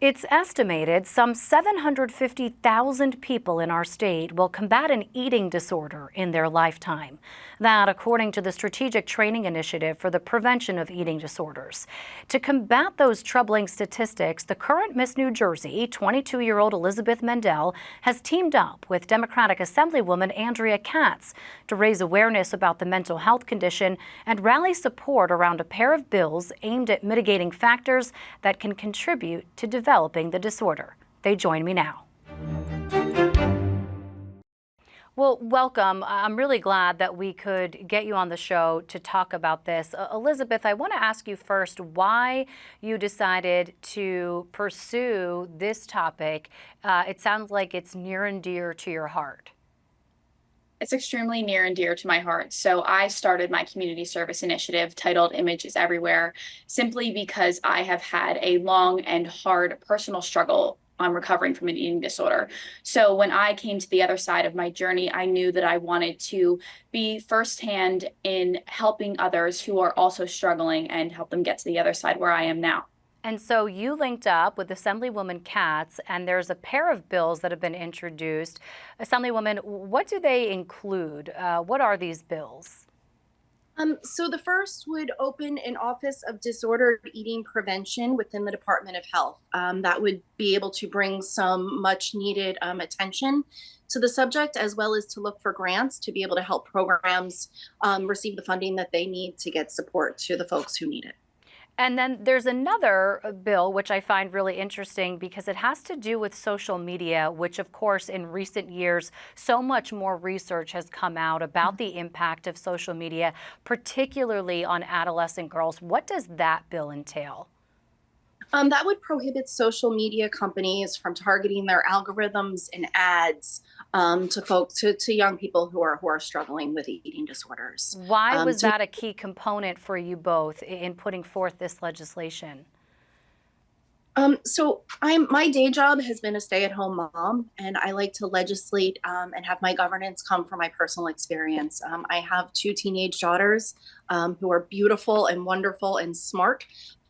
It's estimated some 750,000 people in our state will combat an eating disorder in their lifetime. That, according to the Strategic Training Initiative for the Prevention of Eating Disorders. To combat those troubling statistics, the current Miss New Jersey, 22-year-old Elizabeth Mendel, has teamed up with Democratic Assemblywoman Andrea Katz to raise awareness about the mental health condition and rally support around a pair of bills aimed at mitigating factors that can contribute to developing the disorder. They join me now. Well, welcome. I'm really glad that we could get you on the show to talk about this. Elizabeth, I want to ask you first why you decided to pursue this topic. It sounds like it's near and dear to your heart. It's extremely near and dear to my heart. So I started my community service initiative titled Images Everywhere simply because I have had a long and hard personal struggle on recovering from an eating disorder. So when I came to the other side of my journey, I knew that I wanted to be firsthand in helping others who are also struggling and help them get to the other side where I am now. And so you linked up with Assemblywoman Katz, and there's a pair of bills that have been introduced. Assemblywoman, what do they include? What are these bills? So the first would open an Office of Disordered Eating Prevention within the Department of Health. That would be able to bring some much needed attention to the subject, as well as to look for grants to be able to help programs receive the funding that they need to get support to the folks who need it. And then there's another bill, which I find really interesting because it has to do with social media, which, of course, in recent years, so much more research has come out about the impact of social media, particularly on adolescent girls. What does that bill entail? That would prohibit social media companies from targeting their algorithms and ads to folks, to young people who are struggling with eating disorders. Why was that a key component for you both in putting forth this legislation? So my day job has been a stay-at-home mom, and I like to legislate and have my governance come from my personal experience. I have two teenage daughters who are beautiful and wonderful and smart,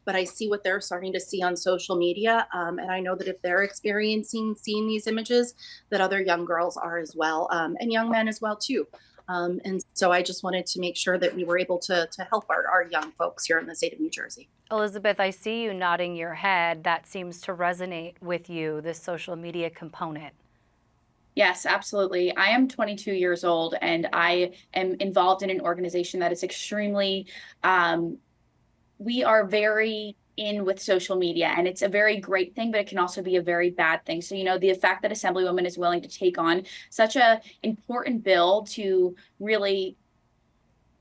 but I see what they're starting to see on social media. And I know that if they're experiencing seeing these images, that other young girls are as well, and young men as well too. And so I just wanted to make sure that we were able to help our young folks here in the state of New Jersey. Elizabeth, I see you nodding your head. That seems to resonate with you, this social media component. Yes, absolutely. I am 22 years old and I am involved in an organization that is extremely we are very in with social media, and it's a very great thing, but it can also be a very bad thing. So, the fact that Assemblywoman is willing to take on such a important bill to really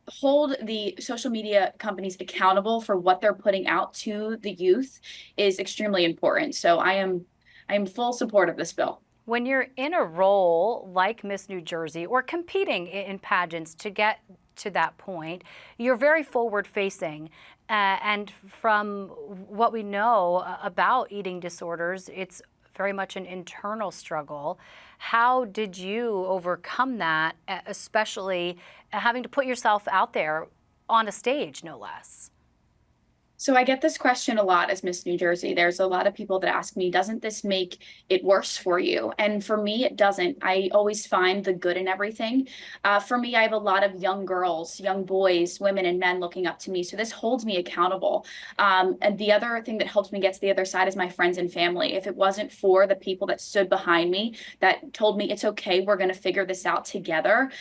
hold the social media companies accountable for what they're putting out to the youth is extremely important. So I am full support of this bill. When you're in a role like Miss New Jersey or competing in pageants to get to that point, you're very forward facing. And from what we know about eating disorders, it's very much an internal struggle. How did you overcome that, especially having to put yourself out there on a stage, no less? So I get this question a lot as Miss New Jersey. There's a lot of people that ask me, doesn't this make it worse for you? And for me, it doesn't. I always find the good in everything. For me, I have a lot of young girls, young boys, women, and men looking up to me. So this holds me accountable. And the other thing that helps me get to the other side is my friends and family. If it wasn't for the people that stood behind me, that told me it's okay, we're going to figure this out together,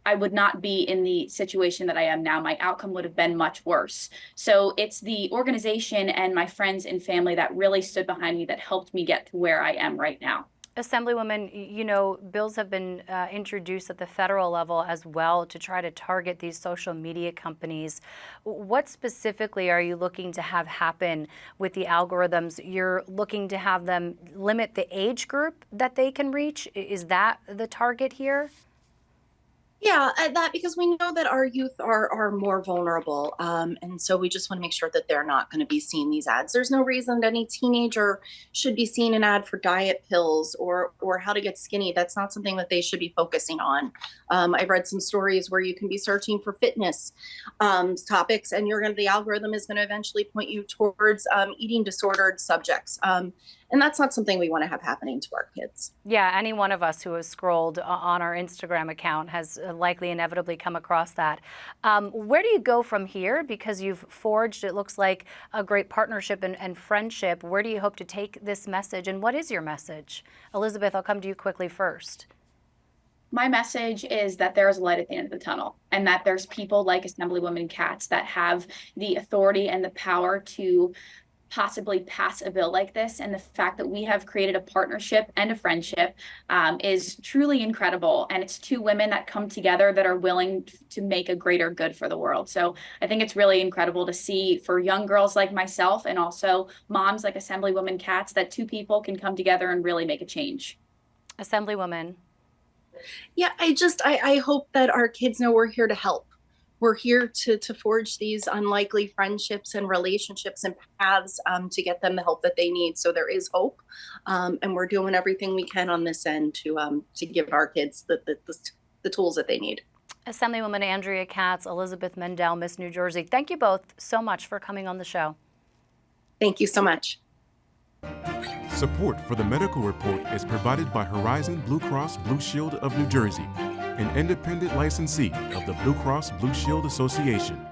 I would not be in the situation that I am now. My outcome would have been much worse. So it's the organization and my friends and family that really stood behind me that helped me get to where I am right now. Assemblywoman, bills have been introduced at the federal level as well to try to target these social media companies. What specifically are you looking to have happen with the algorithms? You're looking to have them limit the age group that they can reach? Is that the target here? Yeah, that because we know that our youth are more vulnerable, and so we just want to make sure that they're not going to be seeing these ads. There's no reason that any teenager should be seeing an ad for diet pills or how to get skinny. That's not something that they should be focusing on. I've read some stories where you can be searching for fitness topics, and the algorithm is going to eventually point you towards eating disordered subjects. And that's not something we want to have happening to our kids. Yeah, any one of us who has scrolled on our Instagram account has likely inevitably come across that. Where do you go from here? Because you've forged, it looks like, a great partnership and friendship. Where do you hope to take this message, and what is your message? Elizabeth, I'll come to you quickly first. My message is that there's light at the end of the tunnel, and that there's people like Assemblywoman Katz that have the authority and the power to possibly pass a bill like this. And the fact that we have created a partnership and a friendship is truly incredible. And it's two women that come together that are willing to make a greater good for the world. So I think it's really incredible to see for young girls like myself and also moms like Assemblywoman Katz that two people can come together and really make a change. Assemblywoman. Yeah, I hope that our kids know we're here to help. We're here to forge these unlikely friendships and relationships and paths to get them the help that they need. So there is hope, and we're doing everything we can on this end to give our kids the tools that they need. Assemblywoman Andrea Katz, Elizabeth Mendel, Miss New Jersey, thank you both so much for coming on the show. Thank you so much. Support for the medical report is provided by Horizon Blue Cross Blue Shield of New Jersey, an independent licensee of the Blue Cross Blue Shield Association.